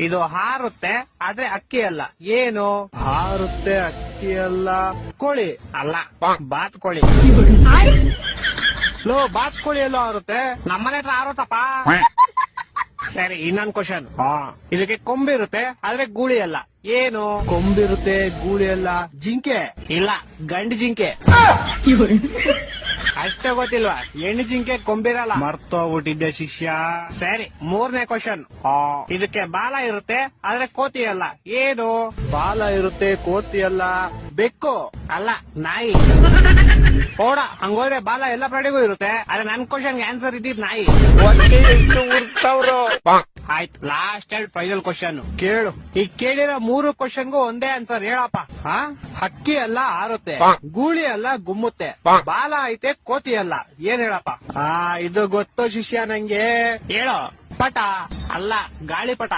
ಇದು ಹಾರುತ್ತೆ ಆದ್ರೆ ಅಕ್ಕಿ ಅಲ್ಲ. ಏನು ಹಾರುತ್ತೆ ಅಕ್ಕಿ ಅಲ್ಲ? ಕೋಳಿ ಅಲ್ಲ, ಬಾತ್ಕೋಳಿ. ಲೋ, ಬಾತ್ಕೋಳಿ ಎಲ್ಲೋ ಹಾರುತ್ತೆ? ನಮ್ಮನೆ ಹತ್ರ ಹಾರುತ್ತಪ್ಪ. ಸರಿ, ಇನ್ನೊಂದ್ ಕ್ವಶನ್. ಇದಕ್ಕೆ ಕೊಂಬಿರುತ್ತೆ ಆದ್ರೆ ಗೂಳಿ ಅಲ್ಲ. ಏನು ಕೊಂಬಿರುತ್ತೆ ಗೂಳಿ ಅಲ್ಲ? ಜಿಂಕೆ ಇಲ್ಲ, ಗಂಡು ಜಿಂಕೆ. ಅಷ್ಟೇ ಗೊತ್ತಿಲ್ವಾ? ಹೆಣ್ಣು ಜಿಂಕೆ ಕೊಂಬಿರಲ್ಲ. ಮರ್ತೋಗ್ಬಿಟ್ಟಿದ್ದೆ ಶಿಷ್ಯ. ಸರಿ, ಮೂರನೇ ಕ್ವಶನ್. ಇದಕ್ಕೆ ಬಾಲ ಇರುತ್ತೆ ಆದ್ರೆ ಕೋತಿ ಅಲ್ಲ. ಏನು ಬಾಲ ಇರುತ್ತೆ ಕೋತಿ ಅಲ್ಲ? ಬೆಕ್ಕು ಅಲ್ಲ, ನಾಯಿ. ಓಡ, ಹಂಗೋದ್ರೆ ಬಾಲ ಎಲ್ಲ ಪ್ರಾಣಿಗೂ ಇರುತ್ತೆ ಆದ್ರೆ ನನ್ ಕ್ವಶನ್ ಆನ್ಸರ್ ಇದ್ದಿದ್ ನಾಯಿ. ಆಯ್ತು, ಲಾಸ್ಟ್ 2 ಫೈನಲ್ ಕ್ವಶನ್ ಕೇಳು. ಈಗ ಕೇಳಿರೋ 3 ಕ್ವಶನ್ಗೂ ಒಂದೇ ಆನ್ಸರ್ ಹೇಳಪ್ಪ. ಹಕ್ಕಿ ಅಲ್ಲ ಹಾರುತ್ತೆ, ಗೂಳಿ ಅಲ್ಲ ಗುಮ್ಮುತ್ತೆ, ಬಾಲ ಐತೆ ಕೋತಿ ಅಲ್ಲ. ಏನ್ ಹೇಳಪ್ಪ? ಇದು ಗೊತ್ತು ಶಿಷ್ಯ ನಂಗೆ. ಹೇಳೋ. ಪಟ ಅಲ್ಲ, ಗಾಳಿಪಟ.